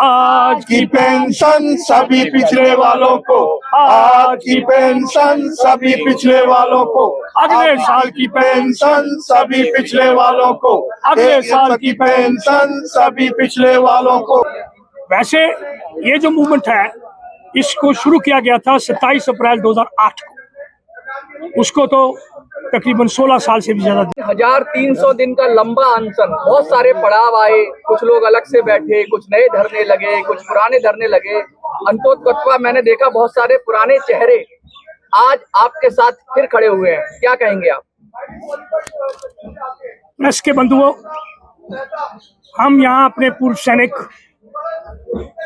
आज की पेंशन सभी पिछड़े वालों को, आज की पेंशन सभी पिछड़े वालों को, अगले साल की पेंशन सभी पिछड़े वालों को, अगले साल की पेंशन सभी पिछड़े वालों को। वैसे ये जो मूवमेंट है इसको शुरू किया गया था 27 अप्रैल 2008 को, उसको तो तकरीबन 16 साल से भी ज्यादा। 1300 दिन का लंबा अनशन, बहुत सारे पड़ाव आए, कुछ लोग अलग से बैठे, कुछ नए धरने लगे, कुछ पुराने धरने लगे। अंतोत्तवा मैंने देखा बहुत सारे पुराने चेहरे आज आपके साथ फिर खड़े हुए हैं, क्या कहेंगे आप? प्रेस के बंधुओं, हम यहाँ अपने पूर्व सैनिक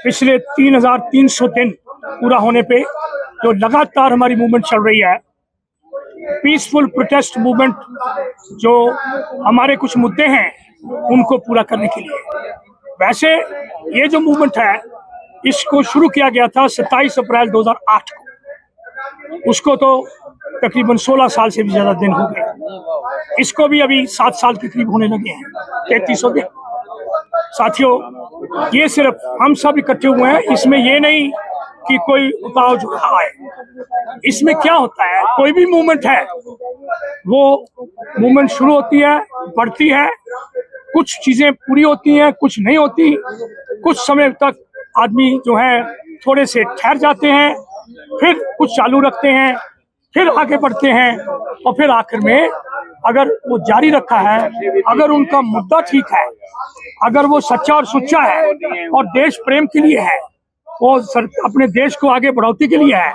पिछले 3300 दिन पूरा होने पे जो लगातार हमारी मूवमेंट चल रही है, पीसफुल प्रोटेस्ट मूवमेंट, जो हमारे कुछ मुद्दे हैं उनको पूरा करने के लिए। वैसे ये जो मूवमेंट है इसको शुरू किया गया था 27 अप्रैल 2008 को, उसको तो तकरीबन 16 साल से भी ज्यादा दिन हो गए। इसको भी अभी 7 साल के करीब होने लगे हैं, 3300 दिन। साथियों, ये सिर्फ हम सब इकट्ठे हुए हैं, इसमें ये नहीं कि कोई उताव चढ़ाव है। इसमें क्या होता है, कोई भी मूवमेंट है वो मूवमेंट शुरू होती है, बढ़ती है, कुछ चीजें पूरी होती हैं, कुछ नहीं होती, कुछ समय तक आदमी जो है थोड़े से ठहर जाते हैं, फिर कुछ चालू रखते हैं, फिर आगे बढ़ते हैं, और फिर आखिर में अगर वो जारी रखा है, अगर उनका मुद्दा ठीक है, अगर वो सच्चा और सुच्चा है और देश प्रेम के लिए है, वो अपने देश को आगे बढ़ोतरी के लिए है,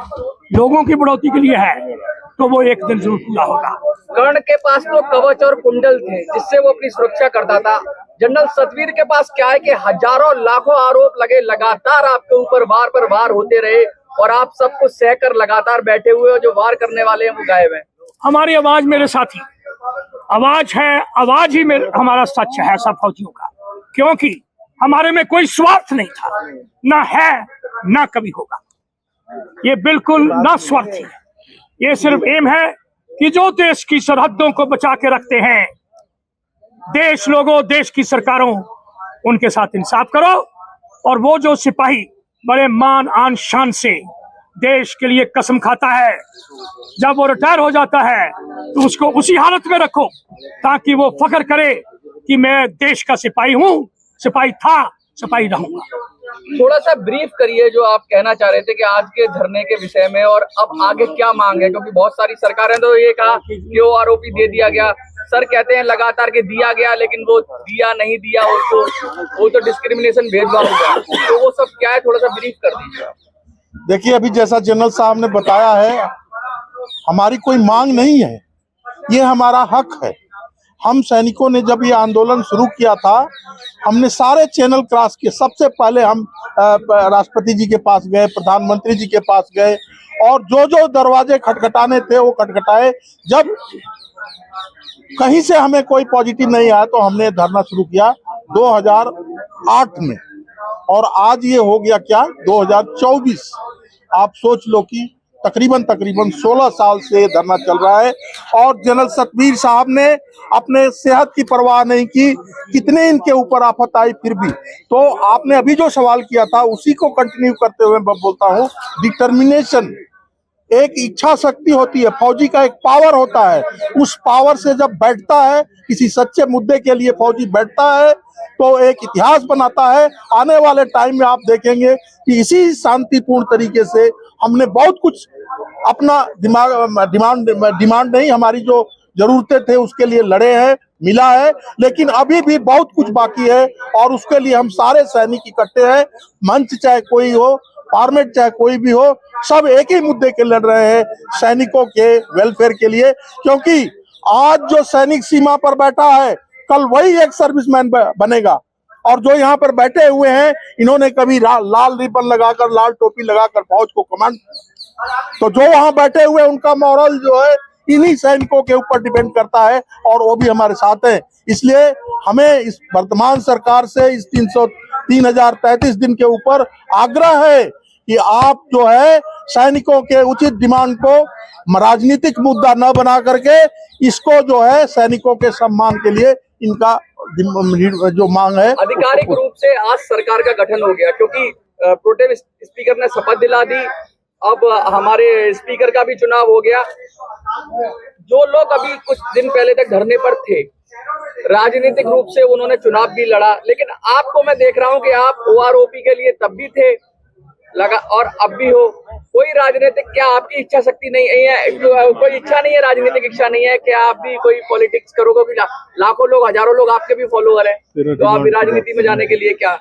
लोगों की बढ़ोतरी के लिए है, तो वो एक दिन जरूर पूरा होगा। कर्ण के पास तो कवच और कुंडल थे जिससे वो अपनी सुरक्षा करता था। जनरल सतवीर के पास क्या है कि हजारों लाखों आरोप लगे, लगातार आपके ऊपर वार पर वार होते रहे, और आप सबको सहकर लगातार बैठे हुए हो, जो वार करने वाले हैं वो गायब है। हमारी आवाज मेरे साथी, आवाज है, आवाज ही हमारा सच है सब फौजियों का, क्योंकि हमारे में कोई स्वार्थ नहीं था, ना है ना कभी होगा। ये बिल्कुल ना स्वार्थी है, ये सिर्फ एम है कि जो देश की सरहदों को बचा के रखते हैं, देश लोगों, देश की सरकारों, उनके साथ इंसाफ करो। और वो जो सिपाही बड़े मान आन शान से देश के लिए कसम खाता है, जब वो रिटायर हो जाता है तो उसको उसी हालत में रखो ताकि वो फख्र करे कि मैं देश का सिपाही हूँ, सिपाही था, सिपाही रहूंगा। थोड़ा सा ब्रीफ करिए जो आप कहना चाह रहे थे कि आज के धरने के विषय में, और अब आगे क्या मांग है, क्योंकि बहुत सारी सरकारें तो ये कहा कि वो आरोपी दे दिया गया, सर कहते हैं लगातार के दिया गया, लेकिन वो दिया नहीं दिया उसको, वो तो डिस्क्रिमिनेशन भेदभाव हुआ, तो वो सब क्या है, थोड़ा सा ब्रीफ कर दीजिए। देखिए, अभी जैसा जनरल साहब ने बताया है, हमारी कोई मांग नहीं है, ये हमारा हक है। हम सैनिकों ने जब ये आंदोलन शुरू किया था, हमने सारे चैनल क्रॉस किए। सबसे पहले हम राष्ट्रपति जी के पास गए, प्रधानमंत्री जी के पास गए, और जो जो दरवाजे खटखटाने थे वो खटखटाए। जब कहीं से हमें कोई पॉजिटिव नहीं आया तो हमने धरना शुरू किया 2008 में, और आज ये हो गया क्या 2024। आप सोच लो कि तकरीबन 16 साल से धरना चल रहा है, और जनरल सतवीर साहब ने अपने सेहत की परवाह नहीं की, कितने इनके ऊपर आफत आई फिर भी। तो आपने अभी जो सवाल किया था उसी को कंटिन्यू करते हुए मैं बोलता हूँ, डिटर्मिनेशन एक इच्छा शक्ति होती है, फौजी का एक पावर होता है। उस पावर से जब बैठता है, किसी सच्चे मुद्दे के लिए फौजी बैठता है तो एक इतिहास बनाता है। आने वाले टाइम में आप देखेंगे कि इसी शांतिपूर्ण तरीके से हमने बहुत कुछ अपना डिमांड नहीं, हमारी जो जरूरतें थे उसके लिए लड़े हैं, मिला है, लेकिन अभी भी बहुत कुछ बाकी है, और उसके लिए हम सारे सैनिक इकट्ठे हैं। मंच चाहे कोई हो, फॉर्मेट चाहे कोई भी हो, सब एक ही मुद्दे के लड़ रहे हैं, सैनिकों के वेलफेयर के लिए। क्योंकि आज जो सैनिक सीमा पर बैठा है, कल वही एक सर्विसमैन बनेगा। और जो यहाँ पर बैठे हुए हैं, इन्होंने कभी लाल रिबन लगाकर, लाल टोपी लगाकर फौज को कमांड, तो जो वहां बैठे हुए उनका मॉरल जो है इन्हीं सैनिकों के ऊपर डिपेंड करता है, और वो भी हमारे साथ हैं। इसलिए हमें इस वर्तमान सरकार से इस 3033 दिन के ऊपर आग्रह है कि आप जो है सैनिकों के उचित डिमांड को राजनीतिक मुद्दा न बना करके इसको जो है सैनिकों के सम्मान के लिए इनका जो मांग है आधिकारिक रूप से आज सरकार का गठन हो गया, क्योंकि प्रोटेम स्पीकर ने शपथ दिला दी। अब हमारे स्पीकर का भी चुनाव हो गया। जो लोग अभी कुछ दिन पहले तक धरने पर थे, राजनीतिक रूप से उन्होंने चुनाव भी लड़ा, लेकिन आपको मैं देख रहा हूं कि आप ओआरओपी के लिए तब भी थे लगा और अब भी हो। कोई राजनीतिक, क्या आपकी इच्छा शक्ति नहीं है, कोई इच्छा नहीं है, राजनीतिक इच्छा नहीं है कि आप भी कोई पॉलिटिक्स करोगे? क्योंकि लाखों लोग, हजारों लोग आपके भी फॉलोअर हैं, तो आप भी राजनीति में जाने के लिए क्या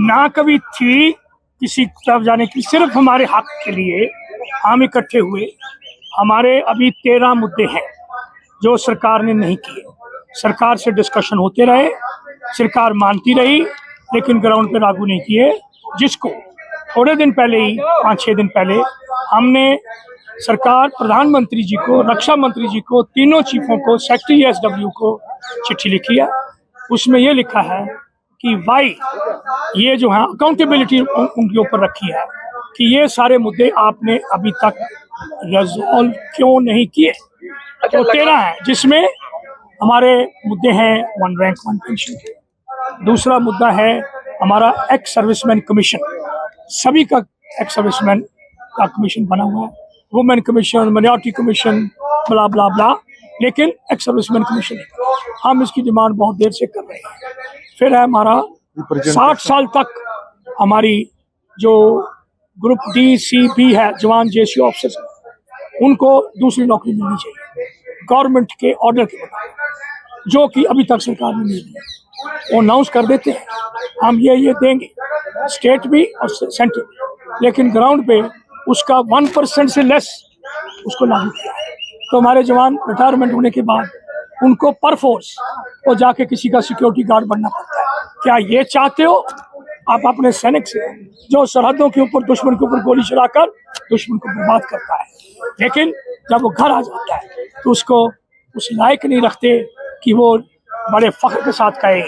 ना कभी थी किसी तरफ जाने की, सिर्फ हमारे हक के लिए हम इकट्ठे हुए। हमारे अभी 13 मुद्दे हैं जो सरकार ने नहीं किए। सरकार से डिस्कशन होते रहे, सरकार मानती रही, लेकिन ग्राउंड पे लागू नहीं किए। जिसको थोड़े दिन पहले ही, 5-6 दिन पहले, हमने सरकार, प्रधानमंत्री जी को, रक्षा मंत्री जी को, तीनों चीफों को, सेक्रेटरी एसडब्ल्यू को चिट्ठी लिखी है। उसमें ये लिखा है कि वाई ये जो है अकाउंटेबिलिटी उनके ऊपर रखी है कि ये सारे मुद्दे आपने अभी तक रिजॉल्व क्यों नहीं किए। तो 13 है, जिसमें हमारे मुद्दे हैं 1 रैंक 1 पेंशन के। दूसरा मुद्दा है हमारा एक्स सर्विसमैन कमीशन, सभी का एक्स सर्विसमैन का कमीशन बना हुआ है, वुमेन कमीशन, माइनॉरिटी कमीशन, ब्ला ब्ला ब्ला, लेकिन एक्स सर्विसमैन कमीशन हम इसकी डिमांड बहुत देर से कर रहे हैं। फिर है हमारा 60 साल तक हमारी जो ग्रुप डी सी बी है, जवान जेसी ऑफिसर्स, उनको दूसरी नौकरी मिलनी चाहिए गवर्नमेंट के ऑर्डर के मुताबिक, जो कि अभी तक सरकार ने नहीं दिया। वो अनाउंस कर देते हैं हम ये देंगे, स्टेट भी और सेंटर भी, लेकिन ग्राउंड पे उसका 1% से लेस उसको लागू किया है। तो हमारे जवान रिटायरमेंट होने के बाद उनको पर फोर्स वो जाके किसी का सिक्योरिटी गार्ड बनना पड़ता है। क्या ये चाहते हो आप अपने सैनिक से, जो सरहदों के ऊपर दुश्मन के ऊपर गोली चलाकर दुश्मन को बर्बाद करता है, लेकिन जब वो घर आ जाता है तो उसको उस लायक नहीं रखते कि वो बड़े फख्र के साथ कहे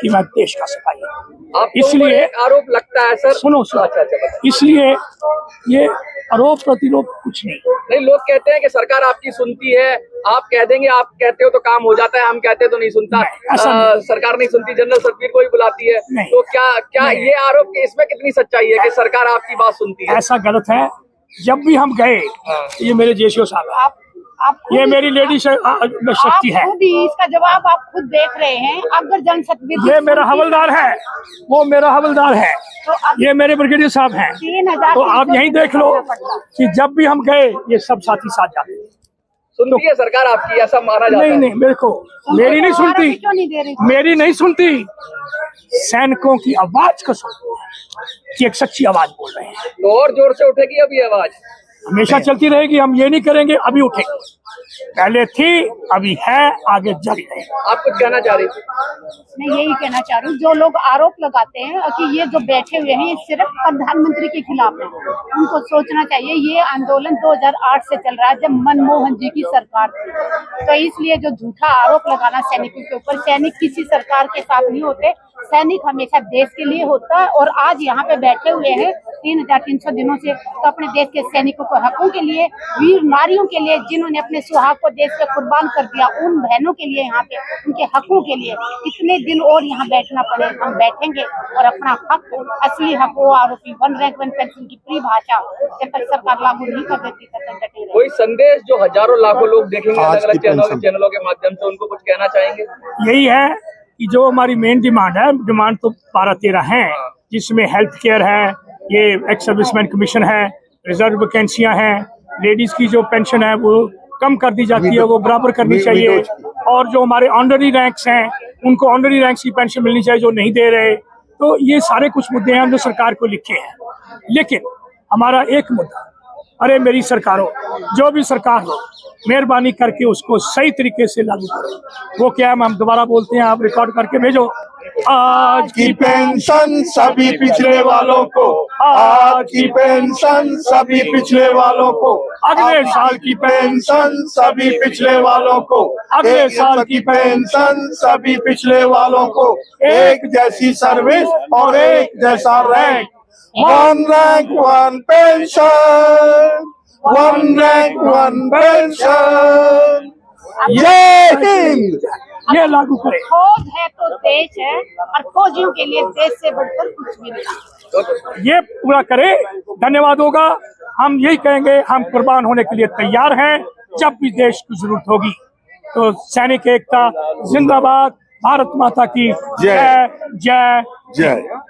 कि मैं देश का सिपाही हूं। इसलिए आरोप लगता है सर, सुनो। इसलिए ये आरोप प्रतिरोप कुछ नहीं। लोग कहते हैं कि सरकार आपकी सुनती है, आप कह देंगे, आप कहते हो तो काम हो जाता है, हम कहते तो नहीं सुनता। सरकार नहीं सुनती, जनरल सतवीर को ही बुलाती है। तो क्या ये आरोप, इसमें कितनी सच्चाई है कि सरकार आपकी बात सुनती है? ऐसा गलत है। जब भी हम गए, ये मेरे जेसीओ साहब, ये मेरी लेडी शक्ति है, इसका जवाब आप खुद देख रहे हैं। अगर जनरल सतवीर, ये मेरा हवलदार है, वो मेरा हवलदार है, तो ये मेरे ब्रिगेडियर साहब हैं। तो आप यही देख लो कि जब भी हम गए ये सब साथी साथ जाते हैं। सुनती है सरकार आपकी, ऐसा माना जाता है? नहीं, मेरे को मेरी नहीं सुनती, मेरी नहीं सुनती, सैनिकों की आवाज को सुनती है कि एक सच्ची आवाज बोल रहे हैं। तो और जोर से उठेगी अभी आवाज? हमेशा चलती रहेगी। हम ये नहीं करेंगे अभी उठेंगे, पहले थी, अभी है, आगे जारी रहेगी। आप कुछ कहना चाह रही थी? मैं यही कहना चाह रही हूँ, जो लोग आरोप लगाते हैं कि ये जो बैठे हुए हैं ये सिर्फ प्रधानमंत्री के खिलाफ है, उनको सोचना चाहिए ये आंदोलन 2008 से चल रहा है, जब मनमोहन जी की सरकार थी। तो इसलिए जो झूठा आरोप लगाना सैनिकों के ऊपर, सैनिक किसी सरकार के साथ नहीं होते, सैनिक हमेशा देश के लिए होता है। और आज यहाँ पे बैठे हुए हैं 3300 दिनों से, तो अपने देश के सैनिकों को हकों के लिए, वीर नारियों के लिए, जिन्होंने अपने सुहाग को देश पे कुर्बान कर दिया, उन बहनों के लिए, यहाँ पे उनके हकों के लिए कितने दिन और यहाँ बैठना पड़े, हम बैठेंगे और अपना हक, असली हक, वो आरोपी 1 रैंक 1 पेंशन की परिभाषा जब तक सरकार लागू नहीं कर देती तब तक डटे रहेंगे। कोई संदेश जो हजारों लाखों लोग देखेंगे अलग अलग चैनलों के माध्यम से, उनको कुछ कहना चाहेंगे? यही है कि जो हमारी मेन डिमांड है, डिमांड तो 12-13 है, जिसमें हेल्थ केयर है, ये एक्स सर्विसमैन कमीशन है, रिजर्व वैकेंसियां हैं, लेडीज की जो पेंशन है वो कम कर दी जाती है, वो बराबर करनी चाहिए, और जो हमारे ऑनररी रैंक्स हैं उनको ऑनररी रैंक्स की पेंशन मिलनी चाहिए जो नहीं दे रहे। तो ये सारे कुछ मुद्दे हैं जो सरकार को लिखे हैं। लेकिन हमारा एक मुद्दा, अरे मेरी सरकारों, जो भी सरकार हो, मेहरबानी करके उसको सही तरीके से लागू करो। वो क्या है, हम दोबारा बोलते हैं, आप रिकॉर्ड करके भेजो। आज की पेंशन सभी पिछड़े वालों को, आज की पेंशन सभी पिछड़े वालों को, अगले साल की पेंशन सभी पिछड़े वालों को, अगले साल की पेंशन सभी पिछड़े वालों को, एक जैसी सर्विस और एक जैसा rank, One rank, one pension. One rank, one pension. जय हिंद। ये लागू करें। फौज है तो देश है और फौजियों के लिए देश से बढ़कर कुछ भी नहीं। ये पूरा करे, धन्यवाद होगा। हम यही कहेंगे, हम कुर्बान होने के लिए तैयार हैं जब भी देश की जरूरत होगी। तो सैनिक एकता जिंदाबाद, भारत माता की जय जय जय।